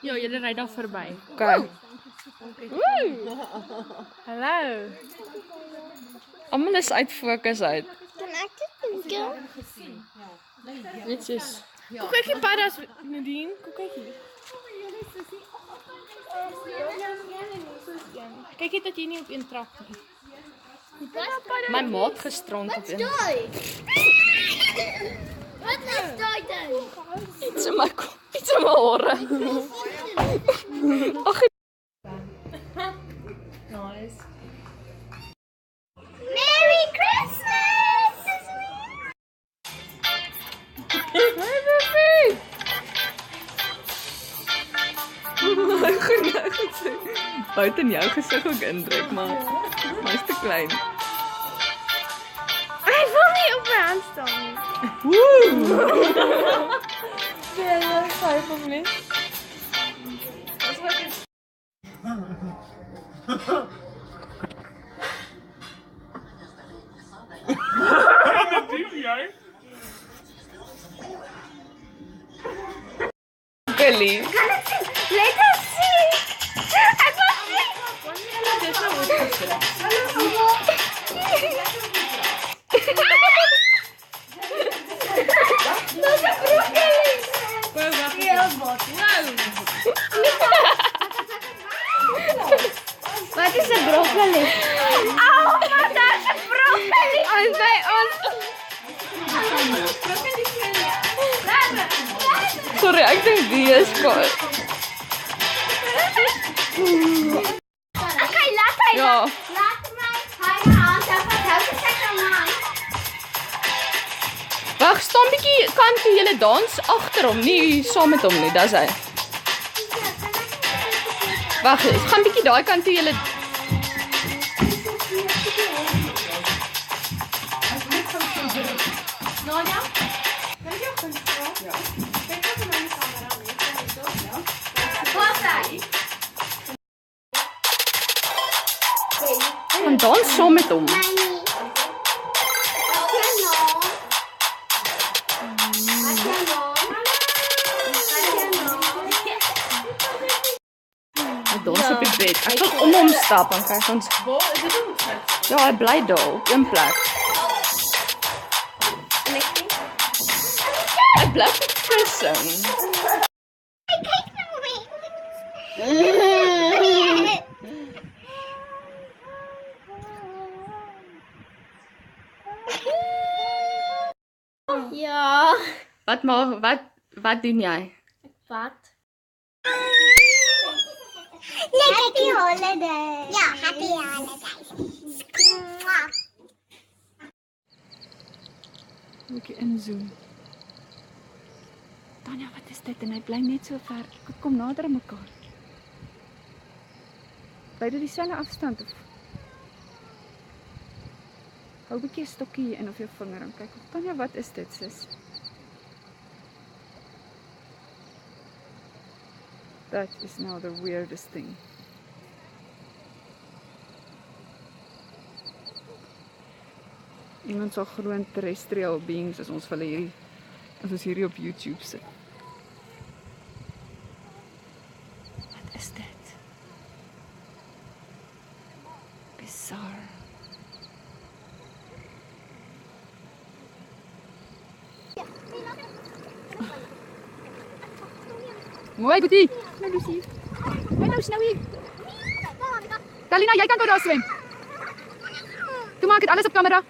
Ja, julle ry daar verby. Okay. Hallo. Almal is uit fokus uit. Kan ek dit doen? Net soos. Kom kyk die paddas, Nadine. Kom kyk hier. Kyk net dat jy nie op een trap nie. My ma het gestrand op een. Wat is daai ding? Iets in my kop, iets in my hare. Ag, Nice. Merry Christmas! buiten jou gesig ook indruk, maar hy's te klein. Ek wil nie op my hand staan nie. Ja, vyf of nie. Gully. Let us see! Ek wil sien! Dis 'n broccoli! Wat is 'n broccoli? Au, wat is 'n broccoli? En by ons. Sorry, ek dink die is koud. Okay, laat hy. Ja. Laat my. Hy gaan self ek maar. Wag, staan bietjie kant toe, julle dans agter hom, nie saam met hom nie, dis hy. Wag, gaan bietjie daai kant toe, julle. Nadia? Kan jy ook gaan? Ja. Kyk net na my kamera nie. Kan jy dit, ja? Wat sê? Gaan dans saam met hom. Hy dans op die bed. Ek wil om hom stap en kyk ons. Waar is dit om? Ja, hy bly daar op een plek. Hy bly kussing. Kyk na my. Ja. Wat doen jy? Wat? Happy holidays. Ja, happy holidays. Moet jy inzoom. Tanya, wat is dit? En hy bly net so ver. Kom nader aan mekaar. Bly dit dieselfde afstand of? Hou 'n bietjie 'n stokkie hier in of jou vinger en kyk. Tanya, wat is dit, sis? That is now the weirdest thing. Iemand sal glo in terrestrial beings as ons hierdie op YouTube sit. Wat is dit? Bizarre. Mooi, Boetie. Nou, Lucie. Nou, Snowy. Talina, jy kan gou daar swem. Toe maak dit alles op kamera.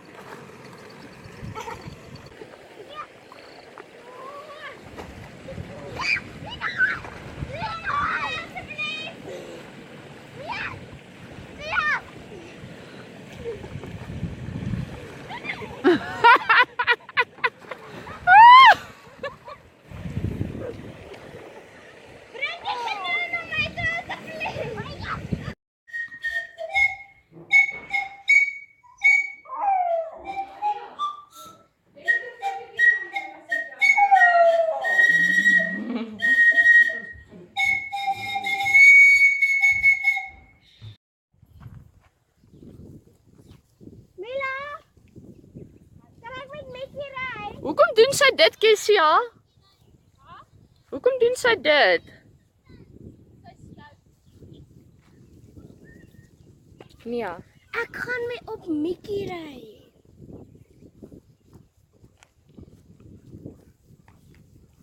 Hoekom doen sy dit, Kessia? Hoekom doen sy dit? Nee. Ek gaan my op Mickey ry.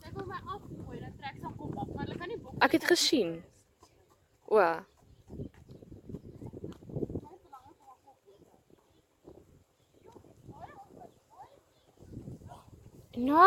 Sy wil my afgooi, dan trek sy kom op, maar hulle kan nie bok. Ek het gesien. O. No.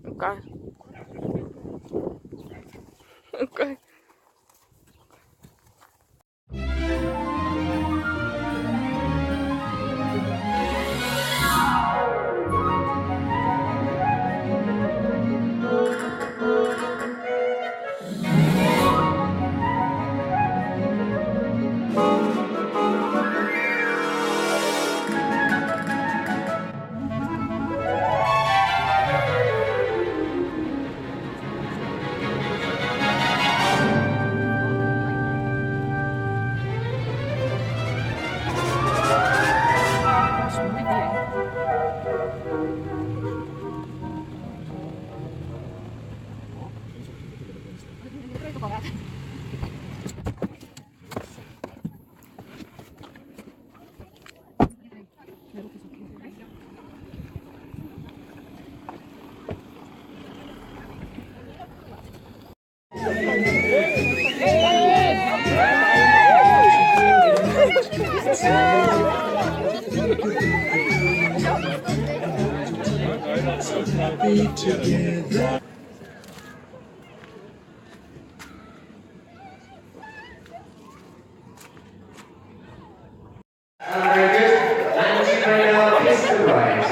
Okay. Okay. Very good. And you may now kiss the bride.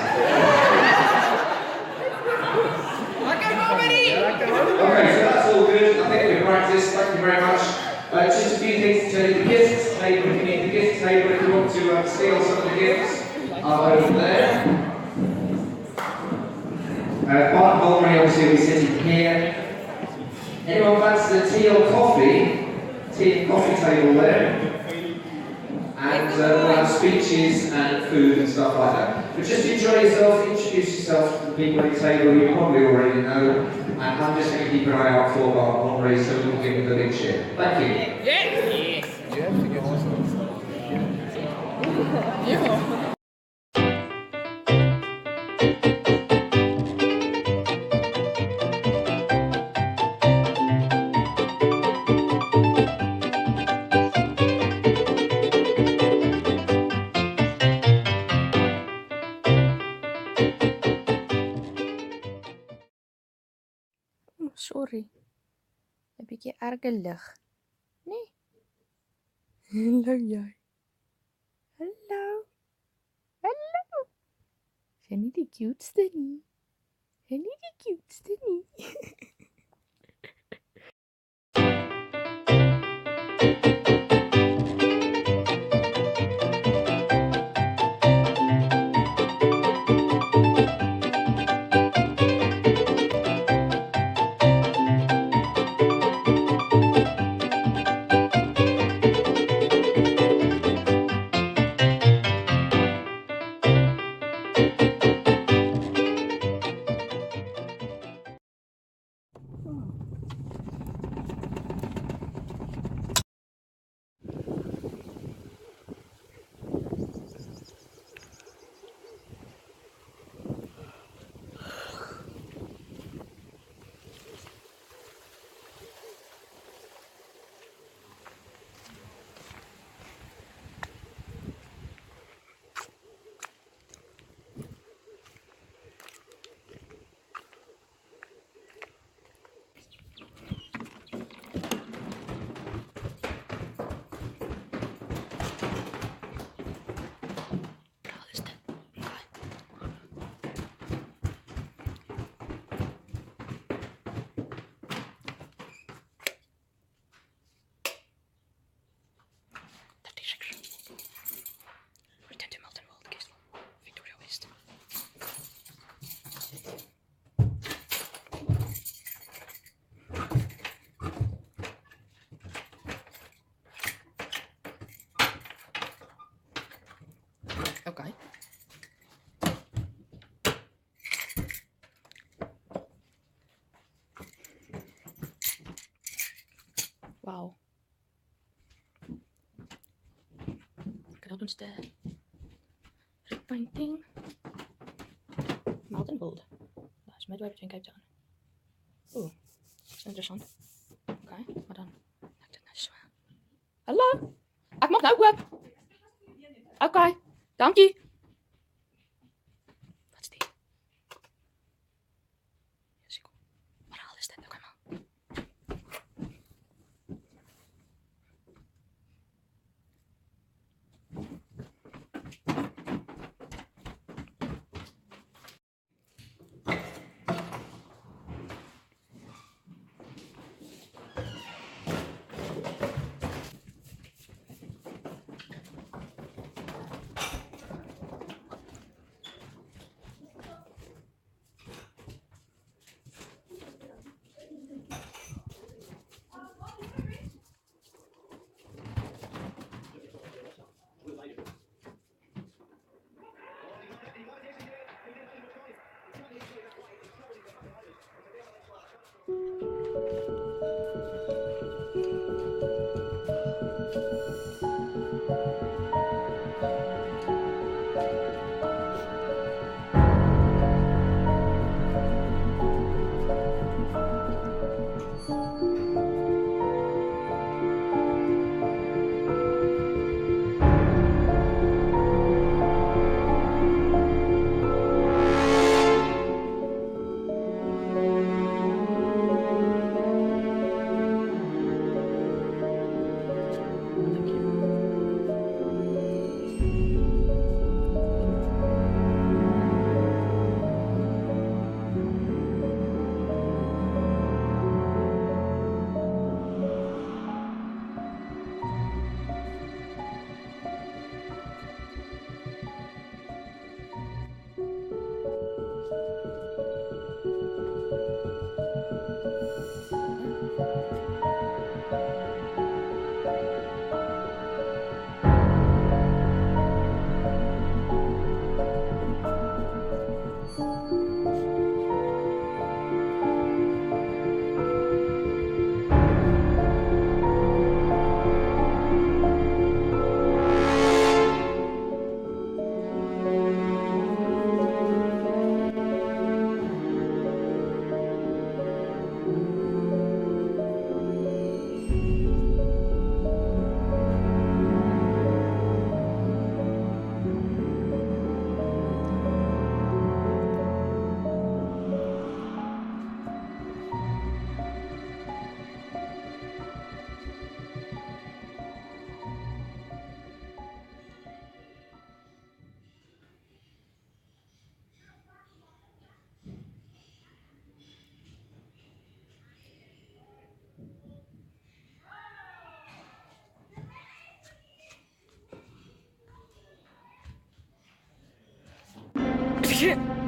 Okay, so that's all good. I think we practiced. Thank you very much. Just a few things to tell you. The gifts table, if you need the gift table, if you want to steal some of the gifts, are over there. Bart and Mulberry obviously will be sitting here. Anyone fancy the tea or coffee? Tea and coffee table there. And we'll have speeches and food and stuff like that. But just enjoy yourself, introduce yourself to the people at the table you probably already know. And I'm just going to keep an eye out for Bart and Mulberry so we can give him the big cheer. Thank you. Sorry. 'n Bietjie erge lig. Nee. Hallo jy. Hallo. Hallo. Jy nie die cuteste nie. Jy nie die cuteste nie. Kijk, dat doen ze de repainting. Malt en bold. Dat is met webje in Cape Town. Oeh, dat is interessant. Oké, maar dan maak ik dit nou zo. Hallo? Ik mag nou op. Oké, dankie. Wat is die? Yes, cool. Wat haal is dit? Oké, man. Shit.